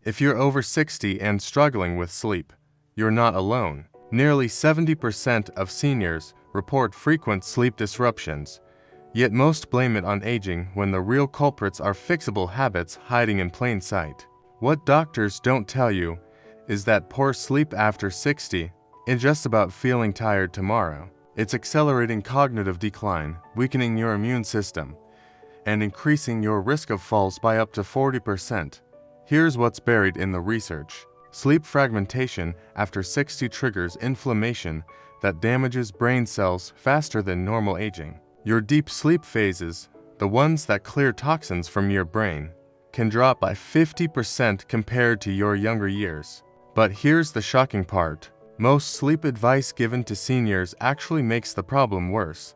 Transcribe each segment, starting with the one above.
If you're over 60 and struggling with sleep, you're not alone. Nearly 70% of seniors report frequent sleep disruptions, yet most blame it on aging when the real culprits are fixable habits hiding in plain sight. What doctors don't tell you is that poor sleep after 60 isn't just about feeling tired tomorrow. It's accelerating cognitive decline, weakening your immune system, and increasing your risk of falls by up to 40%. Here's what's buried in the research. Sleep fragmentation after 60 triggers inflammation that damages brain cells faster than normal aging. Your deep sleep phases, the ones that clear toxins from your brain, can drop by 50% compared to your younger years. But here's the shocking part. Most sleep advice given to seniors actually makes the problem worse.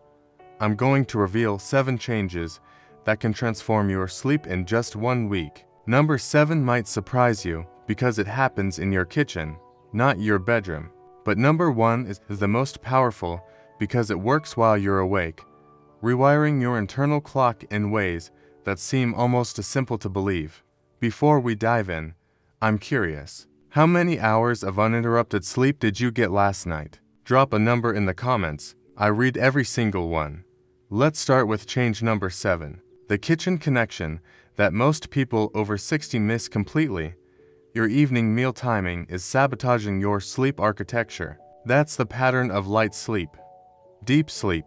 I'm going to reveal 7 changes that can transform your sleep in just 1 week. Number 7 might surprise you because it happens in your kitchen, not your bedroom. But number 1 is the most powerful because it works while you're awake, rewiring your internal clock in ways that seem almost as simple to believe. Before we dive in, I'm curious. How many hours of uninterrupted sleep did you get last night? Drop a number in the comments. I read every single one. Let's start with change number 7. The kitchen connection that most people over 60 miss completely. Your evening meal timing is sabotaging your sleep architecture. That's the pattern of light sleep, deep sleep,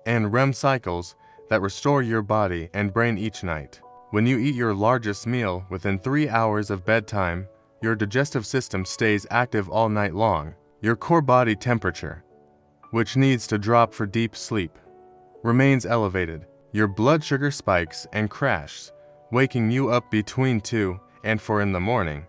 and REM cycles that restore your body and brain each night. When you eat your largest meal within 3 hours of bedtime, your digestive system stays active all night long. Your core body temperature, which needs to drop for deep sleep, remains elevated. Your blood sugar spikes and crashes, waking you up between 2 and 4 in the morning.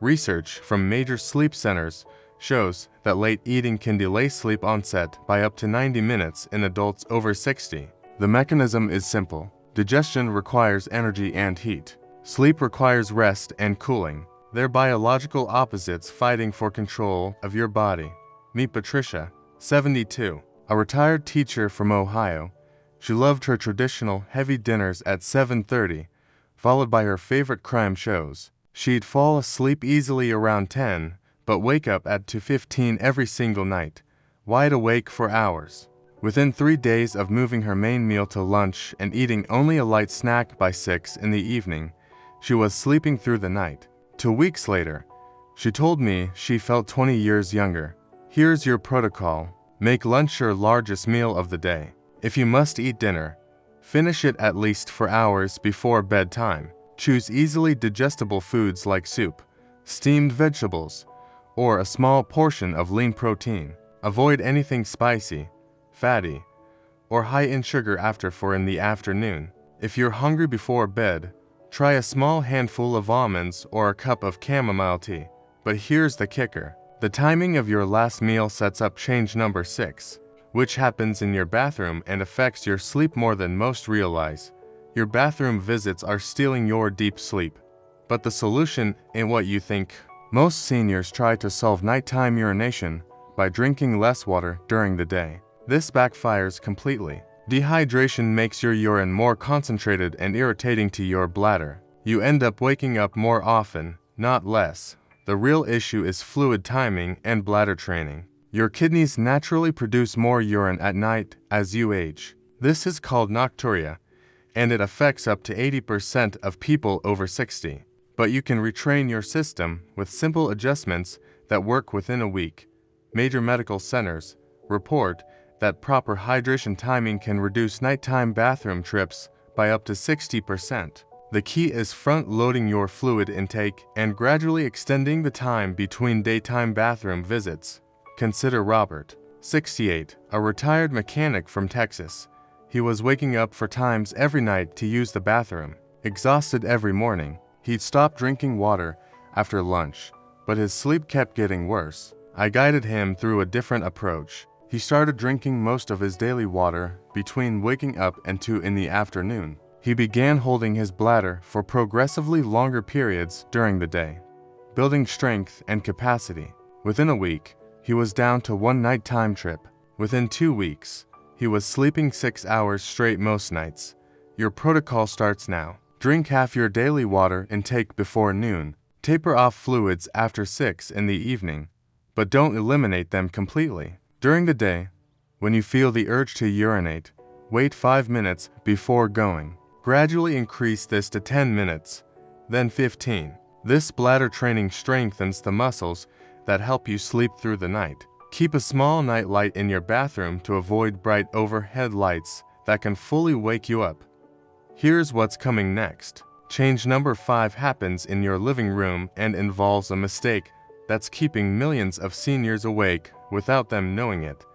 Research from major sleep centers shows that late eating can delay sleep onset by up to 90 minutes in adults over 60. The mechanism is simple. Digestion requires energy and heat. Sleep requires rest and cooling. They're biological opposites fighting for control of your body. Meet Patricia, 72, a retired teacher from Ohio. She loved her traditional heavy dinners at 7:30, followed by her favorite crime shows. She'd fall asleep easily around 10, but wake up at 2:15 every single night, wide awake for hours. Within 3 days of moving her main meal to lunch and eating only a light snack by 6 in the evening, she was sleeping through the night. 2 weeks later, she told me she felt 20 years younger. Here's your protocol. Make lunch your largest meal of the day. If you must eat dinner, finish it at least 4 hours before bedtime. Choose easily digestible foods like soup, steamed vegetables, or a small portion of lean protein. Avoid anything spicy, fatty, or high in sugar after 4 in the afternoon. If you're hungry before bed, try a small handful of almonds or a cup of chamomile tea. But here's the kicker. The timing of your last meal sets up change number 6, which happens in your bathroom and affects your sleep more than most realize. Your bathroom visits are stealing your deep sleep. But the solution ain't what you think. Most seniors try to solve nighttime urination by drinking less water during the day. This backfires completely. Dehydration makes your urine more concentrated and irritating to your bladder. You end up waking up more often, not less. The real issue is fluid timing and bladder training. Your kidneys naturally produce more urine at night as you age. This is called nocturia, and it affects up to 80% of people over 60. But you can retrain your system with simple adjustments that work within a week. Major medical centers report that proper hydration timing can reduce nighttime bathroom trips by up to 60%. The key is front-loading your fluid intake and gradually extending the time between daytime bathroom visits. Consider Robert, 68, a retired mechanic from Texas. He was waking up 4 times every night to use the bathroom. Exhausted every morning, he'd stop drinking water after lunch, but his sleep kept getting worse. I guided him through a different approach. He started drinking most of his daily water between waking up and 2 in the afternoon. He began holding his bladder for progressively longer periods during the day, building strength and capacity. Within a week, he was down to 1 nighttime trip. Within 2 weeks, he was sleeping 6 hours straight most nights. Your protocol starts now. Drink half your daily water intake before noon. Taper off fluids after 6 in the evening, but don't eliminate them completely. During the day, when you feel the urge to urinate, wait 5 minutes before going. Gradually increase this to 10 minutes, then 15. This bladder training strengthens the muscles that help you sleep through the night. Keep a small night light in your bathroom to avoid bright overhead lights that can fully wake you up. Here's what's coming next. Change number 5 happens in your living room and involves a mistake that's keeping millions of seniors awake without them knowing it.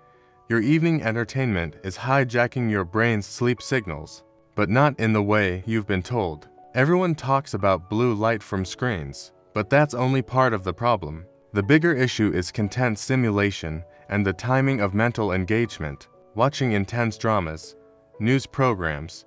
Your evening entertainment is hijacking your brain's sleep signals, but not in the way you've been told. Everyone talks about blue light from screens, but that's only part of the problem. The bigger issue is content stimulation and the timing of mental engagement. Watching intense dramas, news programs,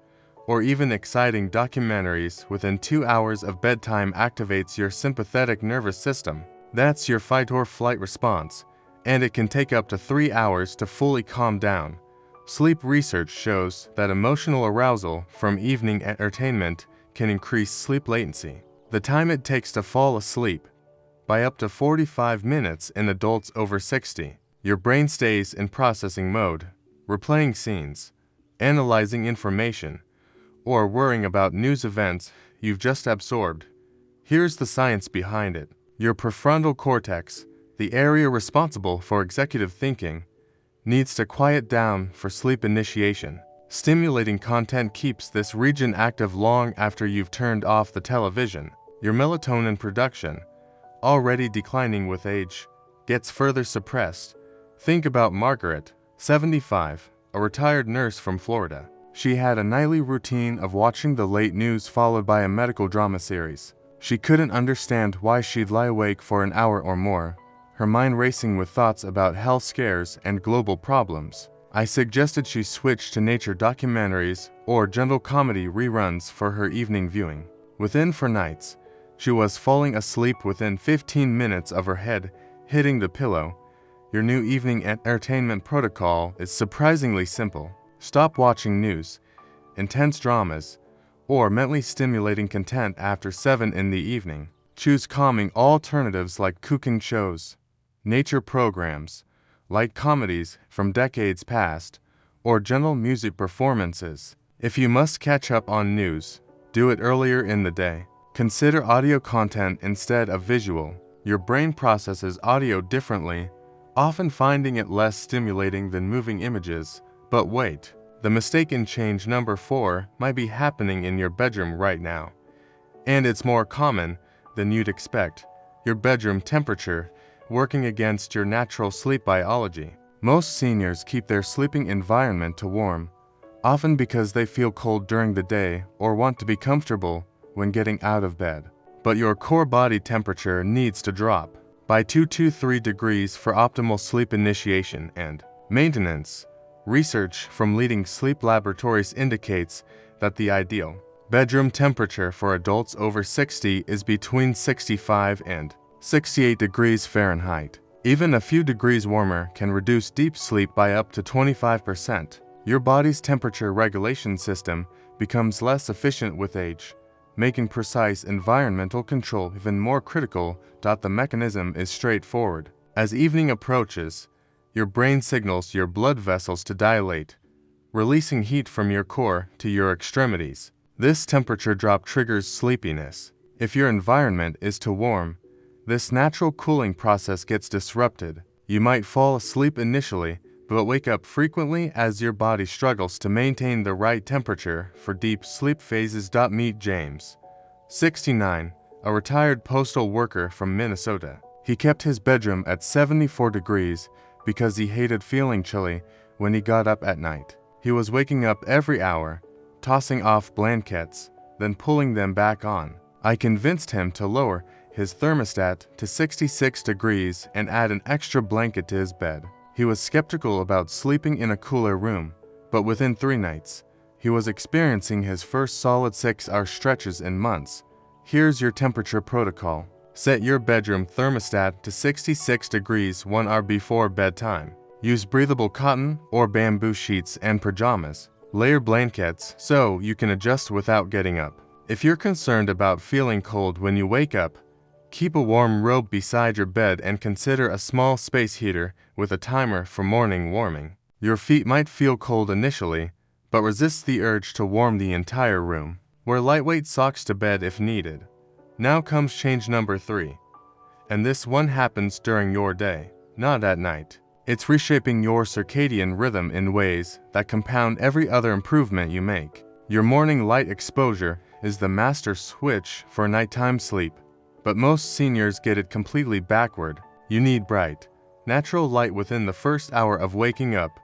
or even exciting documentaries within 2 hours of bedtime activates your sympathetic nervous system. That's your fight or flight response, and it can take up to 3 hours to fully calm down. Sleep research shows that emotional arousal from evening entertainment can increase sleep latency, the time it takes to fall asleep, by up to 45 minutes in adults over 60. Your brain stays in processing mode, replaying scenes, analyzing information, or worrying about news events you've just absorbed. Here's the science behind it. Your prefrontal cortex, the area responsible for executive thinking, needs to quiet down for sleep initiation. Stimulating content keeps this region active long after you've turned off the television. Your melatonin production, already declining with age, gets further suppressed. Think about Margaret, 75, a retired nurse from Florida. She had a nightly routine of watching the late news followed by a medical drama series. She couldn't understand why she'd lie awake for an hour or more, her mind racing with thoughts about health scares and global problems. I suggested she switch to nature documentaries or gentle comedy reruns for her evening viewing. Within 4 nights, she was falling asleep within 15 minutes of her head hitting the pillow. Your new evening entertainment protocol is surprisingly simple. Stop watching news, intense dramas, or mentally stimulating content after 7 in the evening. Choose calming alternatives like cooking shows, nature programs, light comedies from decades past, or gentle music performances. If you must catch up on news, do it earlier in the day. Consider audio content instead of visual. Your brain processes audio differently, often finding it less stimulating than moving images. But wait, the mistake in change number 4 might be happening in your bedroom right now. And it's more common than you'd expect. Your bedroom temperature working against your natural sleep biology. Most seniors keep their sleeping environment to warm, often because they feel cold during the day or want to be comfortable when getting out of bed. But your core body temperature needs to drop by 2 to 3 degrees for optimal sleep initiation and maintenance. Research from leading sleep laboratories indicates that the ideal bedroom temperature for adults over 60 is between 65 and 68 degrees Fahrenheit. Even a few degrees warmer can reduce deep sleep by up to 25%. Your body's temperature regulation system becomes less efficient with age, making precise environmental control even more critical. The mechanism is straightforward. As evening approaches, your brain signals your blood vessels to dilate, releasing heat from your core to your extremities. This temperature drop triggers sleepiness. If your environment is too warm, this natural cooling process gets disrupted. You might fall asleep initially, but wake up frequently as your body struggles to maintain the right temperature for deep sleep phases. Meet James, 69, a retired postal worker from Minnesota. He kept his bedroom at 74 degrees because he hated feeling chilly when he got up at night. He was waking up every hour, tossing off blankets, then pulling them back on. I convinced him to lower his thermostat to 66 degrees and add an extra blanket to his bed. He was skeptical about sleeping in a cooler room, but within 3 nights, he was experiencing his first solid 6-hour stretches in months. Here's your temperature protocol. Set your bedroom thermostat to 66 degrees 1 hour before bedtime. Use breathable cotton or bamboo sheets and pajamas. Layer blankets so you can adjust without getting up. If you're concerned about feeling cold when you wake up, Keep a warm robe beside your bed and consider a small space heater with a timer for morning warming. Your feet might feel cold initially, but resist the urge to warm the entire room. Wear lightweight socks to bed if needed. Now comes change number 3. And this one happens during your day, not at night. It's reshaping your circadian rhythm in ways that compound every other improvement you make. Your morning light exposure is the master switch for nighttime sleep, but most seniors get it completely backward. You need bright, natural light within the first hour of waking up,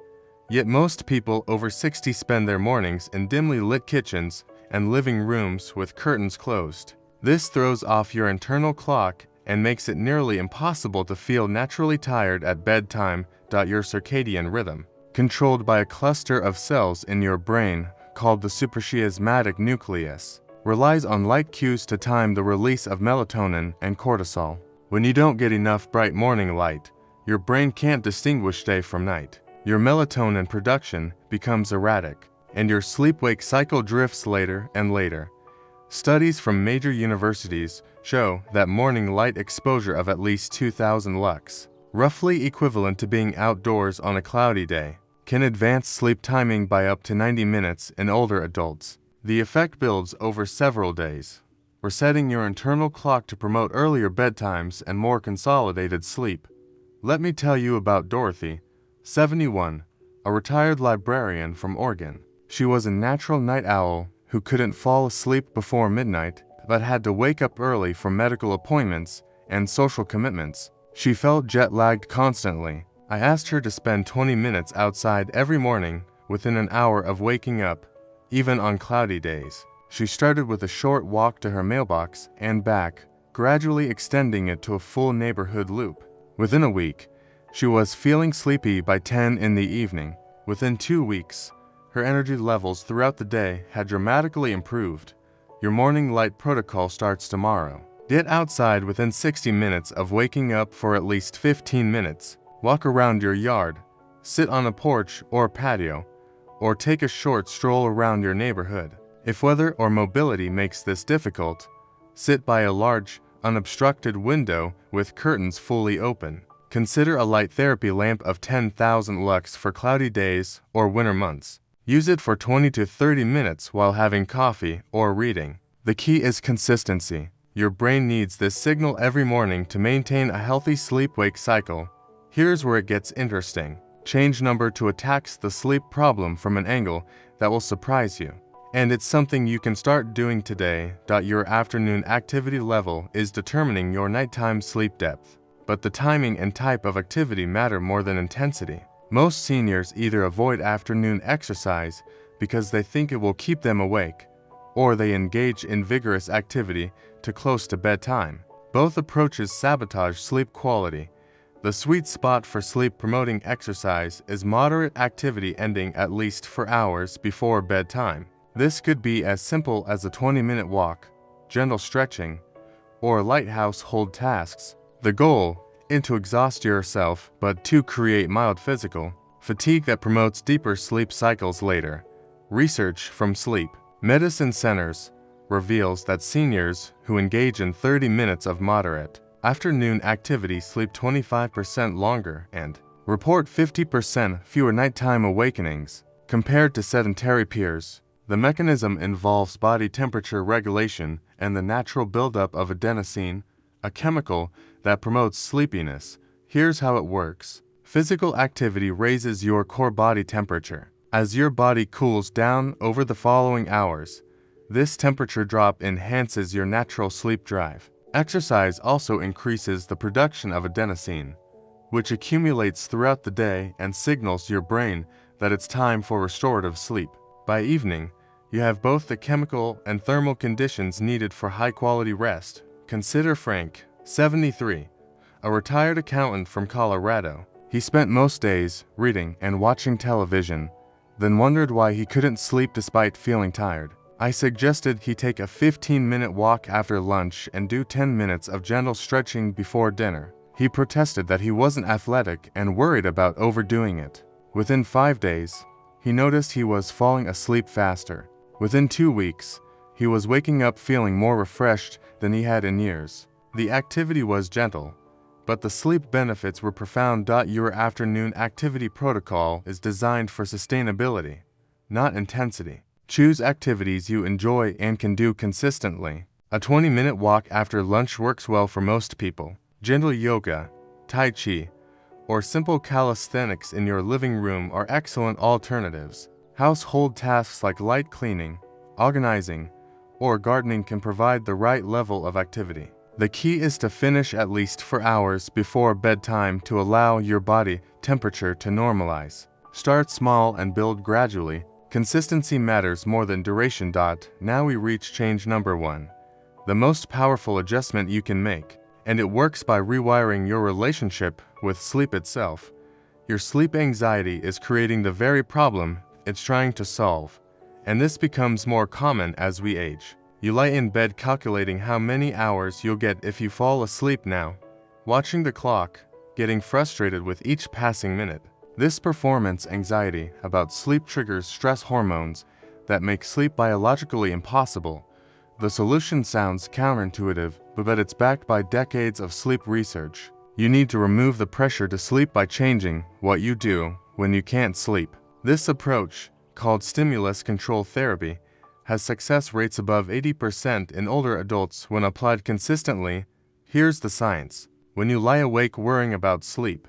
yet most people over 60 spend their mornings in dimly lit kitchens and living rooms with curtains closed. This throws off your internal clock and makes it nearly impossible to feel naturally tired at bedtime. Your circadian rhythm, controlled by a cluster of cells in your brain called the suprachiasmatic nucleus, relies on light cues to time the release of melatonin and cortisol. When you don't get enough bright morning light, your brain can't distinguish day from night. Your melatonin production becomes erratic, and your sleep-wake cycle drifts later and later. Studies from major universities show that morning light exposure of at least 2,000 lux, roughly equivalent to being outdoors on a cloudy day, can advance sleep timing by up to 90 minutes in older adults. The effect builds over several days, resetting your internal clock to promote earlier bedtimes and more consolidated sleep. Let me tell you about Dorothy, 71, a retired librarian from Oregon. She was a natural night owl who couldn't fall asleep before midnight, but had to wake up early for medical appointments and social commitments. She felt jet-lagged constantly. I asked her to spend 20 minutes outside every morning within an hour of waking up, even on cloudy days. She started with a short walk to her mailbox and back, gradually extending it to a full neighborhood loop. Within a week, she was feeling sleepy by 10 in the evening. Within 2 weeks, her energy levels throughout the day had dramatically improved. Your morning light protocol starts tomorrow. Get outside within 60 minutes of waking up for at least 15 minutes. Walk around your yard, sit on a porch or patio, or take a short stroll around your neighborhood. If weather or mobility makes this difficult, sit by a large, unobstructed window with curtains fully open. Consider a light therapy lamp of 10,000 lux for cloudy days or winter months. Use it for 20 to 30 minutes while having coffee or reading. The key is consistency. Your brain needs this signal every morning to maintain a healthy sleep-wake cycle. Here's where it gets interesting. Change number 2 attacks the sleep problem from an angle that will surprise you. And it's something you can start doing today. Your afternoon activity level is determining your nighttime sleep depth. But the timing and type of activity matter more than intensity. Most seniors either avoid afternoon exercise because they think it will keep them awake, or they engage in vigorous activity to close to bedtime. Both approaches sabotage sleep quality. The sweet spot for sleep-promoting exercise is moderate activity ending at least 4 hours before bedtime. This could be as simple as a 20-minute walk, gentle stretching, or light household tasks. The goal isn't to exhaust yourself, but to create mild physical fatigue that promotes deeper sleep cycles later. Research from Sleep Medicine Centers reveals that seniors who engage in 30 minutes of moderate afternoon activity sleep 25% longer and report 50% fewer nighttime awakenings compared to sedentary peers. The mechanism involves body temperature regulation and the natural buildup of adenosine, a chemical that promotes sleepiness. Here's how it works. Physical activity raises your core body temperature. As your body cools down over the following hours, this temperature drop enhances your natural sleep drive. Exercise also increases the production of adenosine, which accumulates throughout the day and signals your brain that it's time for restorative sleep. By evening, you have both the chemical and thermal conditions needed for high-quality rest. Consider Frank, 73, a retired accountant from Colorado. He spent most days reading and watching television, then wondered why he couldn't sleep despite feeling tired. I suggested he take a 15-minute walk after lunch and do 10 minutes of gentle stretching before dinner. He protested that he wasn't athletic and worried about overdoing it. Within 5 days, he noticed he was falling asleep faster. Within 2 weeks, he was waking up feeling more refreshed than he had in years. The activity was gentle, but the sleep benefits were profound. Your afternoon activity protocol is designed for sustainability, not intensity. Choose activities you enjoy and can do consistently. A 20-minute walk after lunch works well for most people. Gentle yoga, tai chi, or simple calisthenics in your living room are excellent alternatives. Household tasks like light cleaning, organizing, or gardening can provide the right level of activity. The key is to finish at least 4 hours before bedtime to allow your body temperature to normalize. Start small and build gradually. Consistency matters more than duration. Now we reach change number 1, the most powerful adjustment you can make, and it works by rewiring your relationship with sleep itself. Your sleep anxiety is creating the very problem it's trying to solve, and this becomes more common as we age. You lie in bed calculating how many hours you'll get if you fall asleep now, watching the clock, getting frustrated with each passing minute. This performance anxiety about sleep triggers stress hormones that make sleep biologically impossible. The solution sounds counterintuitive, but it's backed by decades of sleep research. You need to remove the pressure to sleep by changing what you do when you can't sleep. This approach, called stimulus control therapy, has success rates above 80% in older adults when applied consistently. Here's the science. When you lie awake worrying about sleep,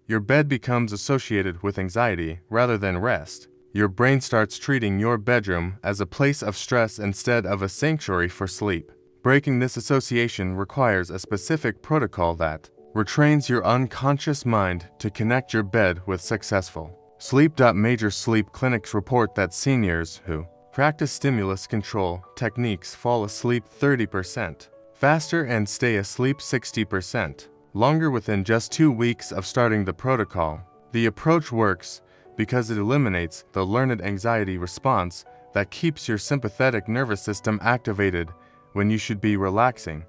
your bed becomes associated with anxiety rather than rest. Your brain starts treating your bedroom as a place of stress instead of a sanctuary for sleep. Breaking this association requires a specific protocol that retrains your unconscious mind to connect your bed with successful sleep. Major sleep clinics report that seniors who practice stimulus control techniques fall asleep 30% faster and stay asleep 60% longer within just 2 weeks of starting the protocol. The approach works because it eliminates the learned anxiety response that keeps your sympathetic nervous system activated when you should be relaxing.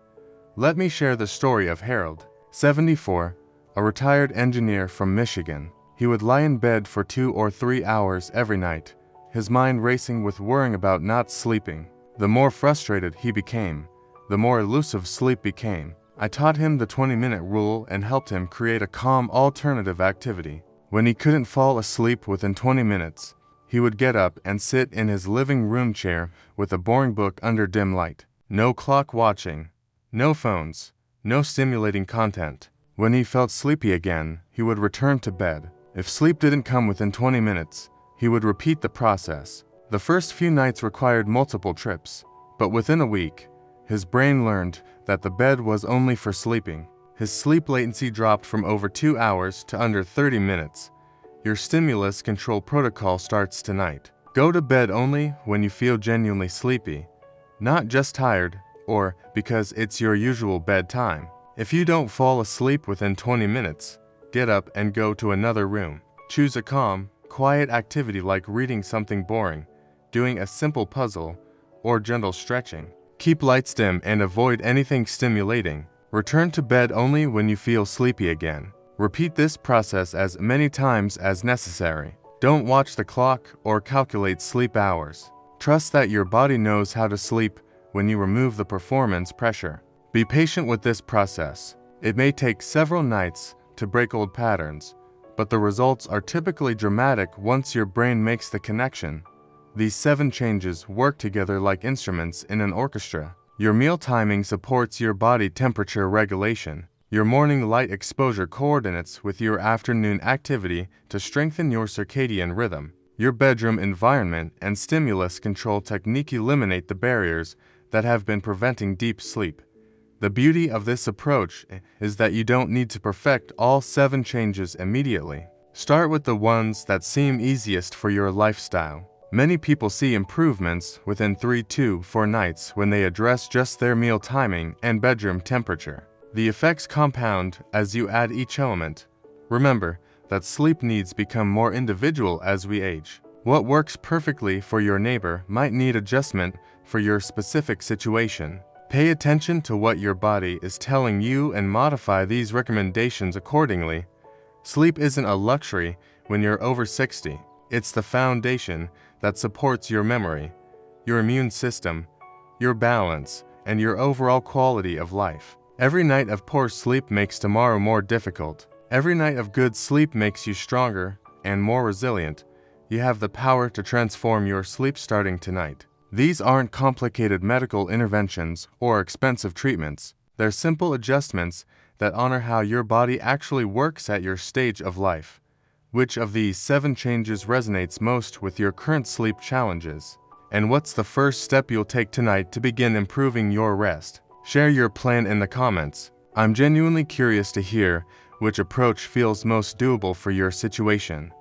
Let me share the story of Harold, 74, a retired engineer from Michigan. He would lie in bed for 2 or 3 hours every night, his mind racing with worrying about not sleeping. The more frustrated he became, the more elusive sleep became. I taught him the 20-minute rule and helped him create a calm alternative activity. When he couldn't fall asleep within 20 minutes, he would get up and sit in his living room chair with a boring book under dim light. No clock watching, no phones, no stimulating content. When he felt sleepy again, he would return to bed. If sleep didn't come within 20 minutes, he would repeat the process. The first few nights required multiple trips, but within a week, his brain learned that the bed was only for sleeping. His sleep latency dropped from over 2 hours to under 30 minutes. Your stimulus control protocol starts tonight. Go to bed only when you feel genuinely sleepy, not just tired or because it's your usual bedtime. If you don't fall asleep within 20 minutes, get up and go to another room. Choose a calm, quiet activity like reading something boring, doing a simple puzzle, or gentle stretching. Keep lights dim and avoid anything stimulating. Return to bed only when you feel sleepy again. Repeat this process as many times as necessary. Don't watch the clock or calculate sleep hours. Trust that your body knows how to sleep when you remove the performance pressure. Be patient with this process. It may take several nights to break old patterns, but the results are typically dramatic once your brain makes the connection. These 7 changes work together like instruments in an orchestra. Your meal timing supports your body temperature regulation. Your morning light exposure coordinates with your afternoon activity to strengthen your circadian rhythm. Your bedroom environment and stimulus control technique eliminate the barriers that have been preventing deep sleep. The beauty of this approach is that you don't need to perfect all 7 changes immediately. Start with the ones that seem easiest for your lifestyle. Many people see improvements within 3 to 4 nights when they address just their meal timing and bedroom temperature. The effects compound as you add each element. Remember that sleep needs become more individual as we age. What works perfectly for your neighbor might need adjustment for your specific situation. Pay attention to what your body is telling you and modify these recommendations accordingly. Sleep isn't a luxury when you're over 60. It's the foundation that supports your memory, your immune system, your balance, and your overall quality of life. Every night of poor sleep makes tomorrow more difficult. Every night of good sleep makes you stronger and more resilient. You have the power to transform your sleep starting tonight. These aren't complicated medical interventions or expensive treatments. They're simple adjustments that honor how your body actually works at your stage of life. Which of these 7 changes resonates most with your current sleep challenges? And what's the first step you'll take tonight to begin improving your rest? Share your plan in the comments. I'm genuinely curious to hear which approach feels most doable for your situation.